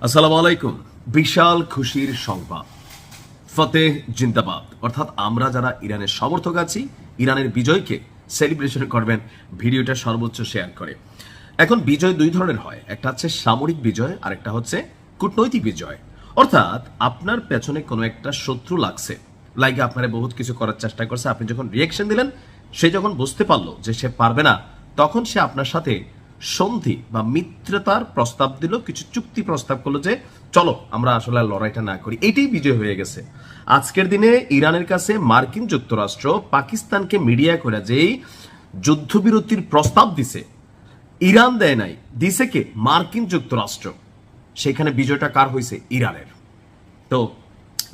আসসালামু আলাইকুম। বিশাল খুশির সংবাদ, ফতেহ জিন্দাবাদ। অর্থাৎ আমরা যারা ইরানের সমর্থক আছি, ইরানের বিজয়কে সেলিব্রেশন করবেন, ভিডিওটা সর্বোচ্চ শেয়ার করে। এখন বিজয় দুই ধরনের হয়, একটা হচ্ছে সামরিক বিজয় আর একটা হচ্ছে কূটনৈতিক বিজয়। অর্থাৎ আপনার পেছনে কোনো একটা শত্রু লাগছে, লাগে আপনারা বহুত কিছু করার চেষ্টা করছে, আপনি যখন রিয়েকশন দিলেন, সে যখন বুঝতে পারলো যে সে পারবে না, তখন সে আপনার সাথে সন্ধি বা মিত্রতার প্রস্তাব দিল, কিছু চুক্তি প্রস্তাব করলো যে চলো আমরা আসলে লড়াইটা না করি। এটাই বিজয় হয়ে গেছে। আজকের দিনে ইরানের কাছে মার্কিন যুক্তরাষ্ট্র পাকিস্তানকে মিডিয়া করে যেই যুদ্ধবিরতির প্রস্তাব দিছে, ইরান দেয় নাই, দিছে কে? মার্কিন যুক্তরাষ্ট্র। সেখানে বিজয়টা কার হয়েছে? ইরানের। তো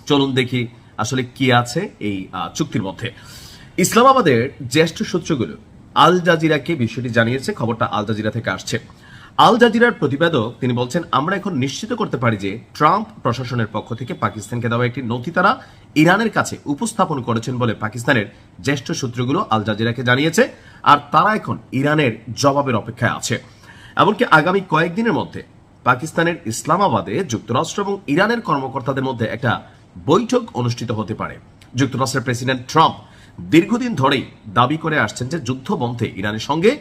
চলুন দেখি আসলে কি আছে এই চুক্তির মধ্যে। ইসলামাবাদের জ্যেষ্ঠ সূত্রগুলো আল জাজিরাকে বিষয়টি জানিয়েছে। খবরটা আল জাজিরা থেকে আসছে। আল জাজিরার প্রতিবেদক তিনি বলছেন, আমরা এখন নিশ্চিত করতে পারি যে ট্রাম্প প্রশাসনের পক্ষ থেকে পাকিস্তানকে দেওয়া একটি নথি তারা ইরানের কাছে উপস্থাপন করেছেন বলে পাকিস্তানের জ্যেষ্ঠ সূত্রগুলো আল জাজিরাকে জানিয়েছে। আর তারা এখন ইরানের জবাবের অপেক্ষায় আছে। এমনকি আগামী কয়েকদিনের মধ্যে পাকিস্তানের ইসলামাবাদে যুক্তরাষ্ট্র এবং ইরানের কর্মকর্তাদের মধ্যে একটা বৈঠক অনুষ্ঠিত হতে পারে। যুক্তরাষ্ট্রের প্রেসিডেন্ট ট্রাম্প দীর্ঘদিন ধরেই দাবি করে আসছেন যে যুদ্ধ বন্ধে ইরানের সঙ্গে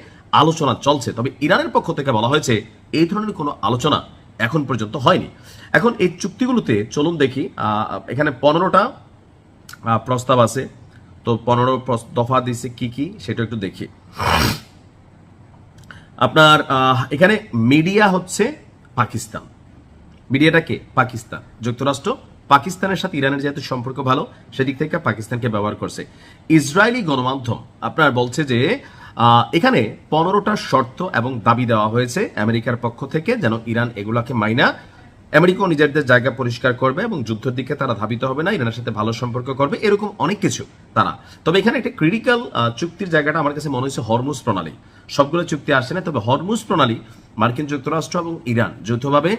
আলোচনা চলছে, তবে ইরানের পক্ষ থেকে বলা হয়েছে এই ধরনের কোনো আলোচনা এখন পর্যন্ত হয়নি। এখন এই চুক্তিগুলোতে চলুন দেখি, এখানে 15টা প্রস্তাব আছে। তো 15 দফা দিছে কি কি সেটা একটু দেখি। আপনার এখানে মিডিয়া হচ্ছে পাকিস্তান, মিডিয়াটাকে পাকিস্তান, যুক্তরাষ্ট্র পাকিস্তানের সাথে ইরানের যেহেতু সম্পর্ক ভালো, সেদিক থেকে পাকিস্তানকে ব্যবহার করছে। ইসরায়েলি গণমাধ্যম আপনার বলছে যে এখানে 15টা শর্ত এবং দাবি দেওয়া হয়েছে আমেরিকার পক্ষ থেকে, যেন ইরান এগুলাকে মাইনা আমেরিকাও নিজেদের জায়গা পরিষ্কার করবে এবং যুদ্ধের দিকে তারা ধাবিত হবে না, ইরানের সাথে ভালো সম্পর্ক করবে, এরকম অনেক কিছু তারা। তবে এখানে একটা ক্রিটিক্যাল চুক্তির জায়গাটা আমার কাছে মনে হচ্ছে হরমুজ প্রণালী। সবগুলো চুক্তি আসছে না, তবে হরমুজ প্রণালী মার্কিন যুক্তরাষ্ট্র এবং ইরান যৌথভাবে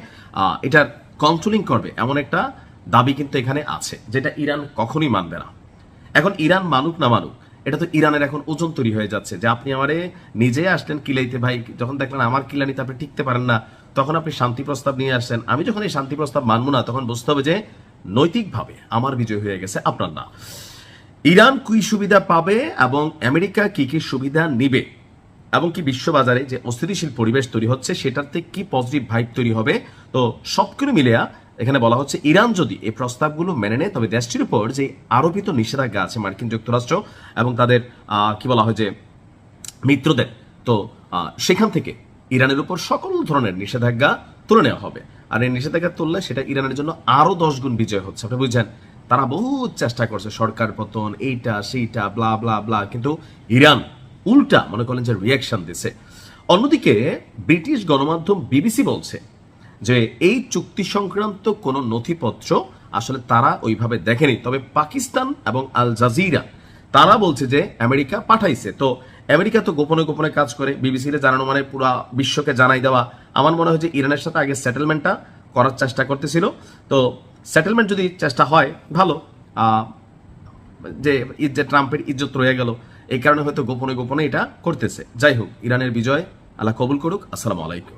এটার কন্ট্রোলিং করবে এমন একটা দাবি কিন্তু এখানে আছে, যেটা ইরান কখনোই মানবে না। এখন ইরান মানুক না মানুক, এটা তো ইরানের এখন ওজন তৈরি হয়ে যাচ্ছে যে আপনি আমারে নিজে আসলেন কিলাইতে ভাই, যখন দেখলেন আমার কিলানিতে আপনি টিকতে পারেন না, তখন আপনি শান্তি প্রস্তাব নিয়ে আসছেন। আমি যখন এই শান্তি প্রস্তাব মানবো না, তখন বুঝতে হবে যে নৈতিকভাবে আমার বিজয় হয়ে গেছে, আপনার না। ইরান কি সুবিধা পাবে এবং আমেরিকা কি কি সুবিধা নিবে, এবং কি বিশ্ববাজারে যে অস্থিতিশীল পরিবেশ তৈরি হচ্ছে সেটাতে কি পজিটিভ ভাইব তৈরি হবে, তো সবকিছু মিলিয়া এখানে বলা হচ্ছে ইরান যদি এই প্রস্তাবগুলো মেনে নেয়, তবে দেশটির উপর যে আরোপিত নিষেধাজ্ঞা আছে মার্কিন যুক্তরাষ্ট্র এবং তাদের কি বলা হয় যে মিত্রদের, তো সেখান থেকে ইরানের উপর সকল ধরনের নিষেধাজ্ঞা তুলে নেওয়া হবে। আর এই নিষেধাজ্ঞা তুললে সেটা ইরানের জন্য আরো 10 গুণ বিজয় হচ্ছে। আপনি বুঝছেন, তারা বহুত চেষ্টা করছে, সরকার পতন, এইটা সেইটা ব্লা ব্লা ব্লা, কিন্তু ইরান উল্টা মনে করেন যে রিয়াকশন দিছে। অন্যদিকে ব্রিটিশ গণমাধ্যম বিবিসি বলছে যে এই চুক্তি সংক্রান্ত কোনো নথিপত্র আসলে তারা ওইভাবে দেখেনি, তবে পাকিস্তান এবং আল জাজিরা তারা বলছে যে আমেরিকা পাঠাইছে। তো আমেরিকা তো গোপনে গোপনে কাজ করে, বিবিসিতে জানানো মানে পুরো বিশ্বকে জানাই দেওয়া। আমার মনে হয় যে ইরানের সাথে আগে সেটেলমেন্টটা করার চেষ্টা করতেছিল। তো সেটেলমেন্ট যদি চেষ্টা হয় ভালো, যে ট্রাম্পের ইজ্জত রয়ে গেল, এই কারণে হয়তো গোপনে গোপনে এটা করতেছে। যাই হোক, ইরানের বিজয় আল্লাহ কবুল করুক। আসসালামু আলাইকুম।